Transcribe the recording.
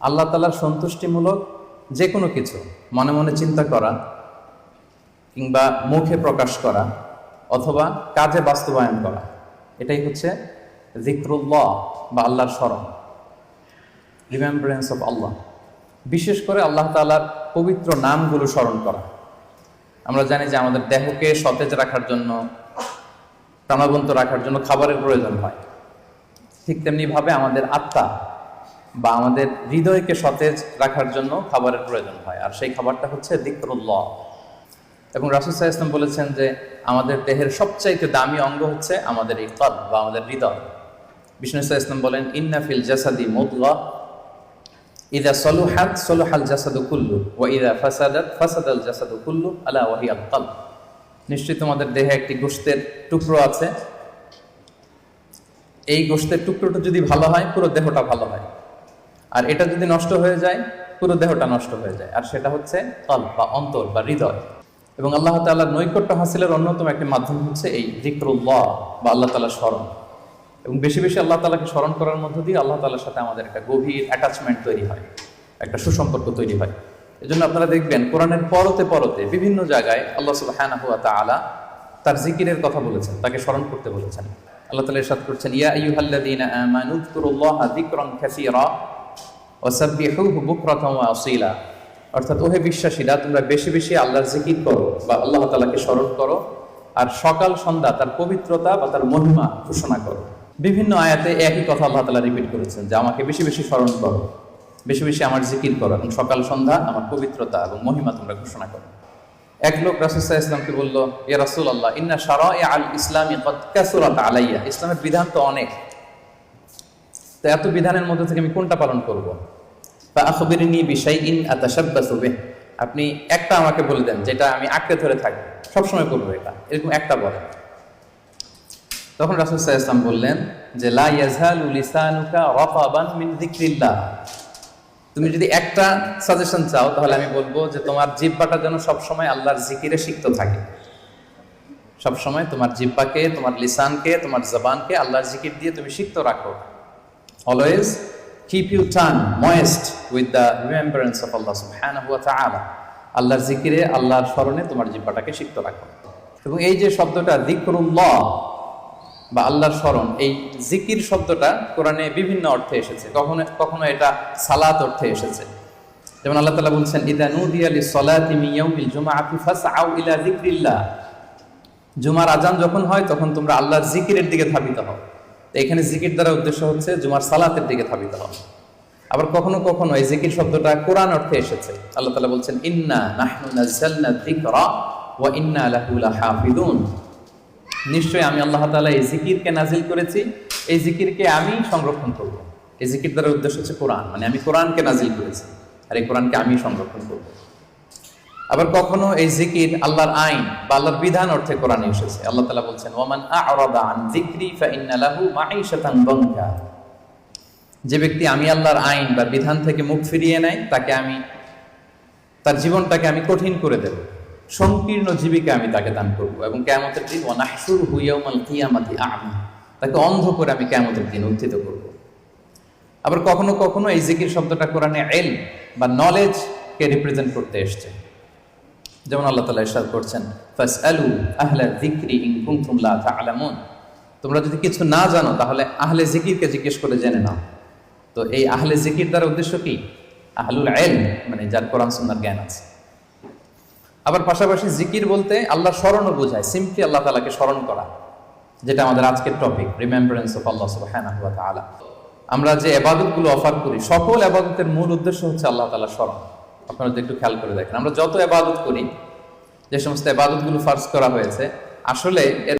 আল্লাহ তাআলার সন্তুষ্টিমূলক যে কোনো কিছু মনে মনে চিন্তা করা কিংবা মুখে প্রকাশ করা অথবা কাজে বাস্তবায়ন করা, এটাই হচ্ছে যিকরুল্লাহ বা আল্লাহর স্মরণ, রিমেম্বারেন্স অফ আল্লাহ। বিশেষ করে আল্লাহ তাআলার পবিত্র নামগুলো স্মরণ করা। আমরা জানি যে আমাদের দেহকে সতেজ রাখার জন্য, প্রাণবন্ত রাখার জন্য খাবারের প্রয়োজন হয়। ঠিক তেমনিভাবে আমাদের আত্মা বা আমাদের হৃদয়কে সতেজ রাখার জন্য খাবারের প্রয়োজন হয়, আর সেই খাবারটা হচ্ছে যিকরুল্লাহ। এবং রাসূল সাল্লাল্লাহু আলাইহি ওয়াসাল্লাম বলেছেন যে আমাদের দেহের সবচাইতে দামি অঙ্গ হচ্ছে আমাদের এই কলব বা আমাদের হৃদয়। বিষ্ণু সাল্লাল্লাহু আলাইহি ওয়াসাল্লাম বলেন, ইন্না ফিল জাসাদি মুদগাহ ইযা সালুহাত সালুহাল জাসাদু কুল্লু ওয়া ইযা ফাসাদাত ফাসাদাল জাসাদু কুল্লু আলা ওয়া হিয়াল কলব। নিশ্চয়ই তোমাদের দেহে একটি গোশতের টুকরো আছে, এই গোশতের টুকরোটা যদি ভালো হয় পুরো দেহটা ভালো হয়, আর এটা যদি নষ্ট হয়ে যায় পুরো দেহটা নষ্ট হয়ে যায়, আর সেটা হচ্ছে কলব বা অন্তর বা হৃদয়। এবং আল্লাহ তাআলার নৈকট্য হাসিলের অন্যতম একটি মাধ্যম হচ্ছে এই যিকরুল্লাহ বা আল্লাহ তাআলার স্মরণ। এবং বেশি বেশি আল্লাহ তাআলাকে স্মরণ করার মধ্য দিয়ে আল্লাহ তাআলার সাথে আমাদের একটা গভীর অ্যাটাচমেন্ট তৈরি হয়, একটা সুসম্পর্ক তৈরি হয়। এজন্য আপনারা দেখবেন কোরআনের পরতে পরতে বিভিন্ন জায়গায় আল্লাহ সুবহানাহু ওয়া তাআলা তার জিকিরের কথা বলেছেন, তাকে স্মরণ করতে বলেছেন। আল্লাহ তাআলা ইরশাদ করছেন, ইয়া আইয়ুহাল্লাযীনা আমানু যকুরুল্লাহা যিকরান কাসীরা ওয়া সাব্বিহুহু বুকরাতান ওয়া আসীলা। অর্থাৎ ওহে বিশ্বাসীরা, তোমরা বেশি বেশি আল্লাহর জিকির করো বা আল্লাহ তাআলাকে স্মরণ করো, আর সকাল সন্ধ্যা তার পবিত্রতা বা তার মহিমা ঘোষণা করো। বিভিন্ন আয়াতে একই কথা আল্লাহ তাআলা রিপিট করেছেন যে আমাকে বেশি বেশি স্মরণ করো, বেশি বেশি আমার জিকির করো, এবং সকাল সন্ধ্যা আমার পবিত্রতা এবং মহিমা তোমরা ঘোষণা করো। এক লোক রাসূল সাল্লাল্লাহু আলাইহি ওয়াসাল্লামকে বলল, ইয়া রাসূলুল্লাহ, ইন্না শারা'i আল ইসলামি ক্বাদ কাসুরাত আলাইয়া। ইসলামের বিধান তো অনেক, তো এত বিধানের মধ্যে থেকে আমি কোনটা পালন করব? ফাআখবিরনি বিশাইইন আতাশাব্বাসু বিহি। আপনি একটা আমাকে বলে দেন যেটা আমি আঁকড়ে ধরে থাকব, সবসময় করবো এটা, এরকম একটা বলেন। তখন রাসূল সাল্লাল্লাহু আলাইহি ওয়াসাল্লাম বললেন যে লা ইয়াযহালু লিসানুকা রাতাবান মিন যিকরিল্লাহ। তুমি যদি একটা সাজেশন চাও তাহলে আমি বলবো যে তোমার জিহ্বাটা যেন সবসময় আল্লাহর জিকিরে সিক্ত থাকে। সবসময় তোমার জিহ্বাকে, তোমার লিসানকে, তোমার জবানকে আল্লাহর জিকির দিয়ে তুমি সিক্ত রাখো। Always keep your tongue moist with the remembrance of Allah subhanahu wa ta'ala. আল্লাহর জিকিরে, আল্লাহর স্মরণে তোমার জিহ্বাটাকে সিক্ত রাখো। এবং এই যে শব্দটা যিকরুল্লাহ বা আল্লাহর স্মরণ, এই জিকির শব্দটা কোরআনে বিভিন্ন অর্থে এসেছে। কখনো কখনো এটা সালাত অর্থে এসেছে। যেমন আল্লাহ তাআলা বলছেন, ইযা নুদিয়া লিস-সালাতি মিন ইয়াউমিল জুমআতি ফাসআউ ইলা যিকরিল্লাহ। জুমার আজান যখন হয় তখন তোমরা আল্লাহর জিকিরের দিকে ধাবিত হও। তো এখানে জিকির দ্বারা উদ্দেশ্য হচ্ছে জুমার সালাতের দিকে ধাবিত হও। আবার কখনো কখনো এই জিকির শব্দটা কোরআন অর্থে এসেছে। আল্লাহ তাআলা বলছেন, ইন্না নাহনু নাযালনা যিকরা ওয়া ইন্না লাহু লাহাফিযুন। নিশ্চয়ই আমি আল্লাহ তাআলা এই জিকিরকে নাজিল করেছি, এই জিকিরকে আমি সংরক্ষণ করব। এই জিকির দ্বারা উদ্দেশ্য হচ্ছে কোরআন, মানে আমি কোরআনকে নাজিল করেছি আর এই কোরআনকে আমি সংরক্ষণ করব। আবার কখনো এই জিকির আল্লাহর আইন বা আল্লাহর বিধান অর্থে কোরআনে এসেছে। আল্লাহ তাআলা বলছেন, ওয়ামান আ'রাদা আন যিকরি ফাইন্না লাহু মাঈশাতান দানকা। যে ব্যক্তি আমি আল্লাহর আইন বা বিধান থেকে মুখ ফিরিয়ে নেয় তাকে আমি, তার জীবনটাকে আমি কঠিন করে দেব, সংকীর্ণ জীবিকা আমি তাকে দান করব। এবং কিয়ামতের দিন ওয়া নাহশুরুহু ইয়াওমাল কিয়ামাতি আ'মা, তাকে অন্ধ করে আমি কিয়ামতের দিন উত্থিত করব। আবার কখনো কখনো এই জিকির শব্দটা কোরআনে ইলম বা নলেজ কে রিপ্রেজেন্ট করতে এসেছে। যেমন আল্লাহ তাআলা ইরশাদ করছেন, ফাসআলু আহলা যিকরি ইন কুনতুম লা তা'লামুন। তোমরা যদি কিছু না জানো তাহলে আহলে জিকিরকে জিজ্ঞেস করে জেনে নাও। তো এই আহলে জিকির দ্বারা উদ্দেশ্য কি? আহলুল ইলম, মানে যার কোরআন সুন্নাহর জ্ঞান আছে। আবার পাশাপাশি জিকির বলতে আল্লাহর স্মরণও বোঝায়, সিম্পলি আল্লাহ তাআলাকে স্মরণ করা, যেটা আমাদের আজকের টপিক, রিমেম্বারেন্স অফ আল্লাহ সুবহানাহু ওয়া তাআলা। আমরা যে ইবাদতগুলো অফার করি, সকল ইবাদতের মূল উদ্দেশ্য হচ্ছে আল্লাহ তাআলার স্মরণ। আপনারা যদি একটু খেয়াল করে দেখেন, আমরা যত ইবাদত করি, যে সমস্ত ইবাদতগুলো ফারজ করা হয়েছে, আসলে এর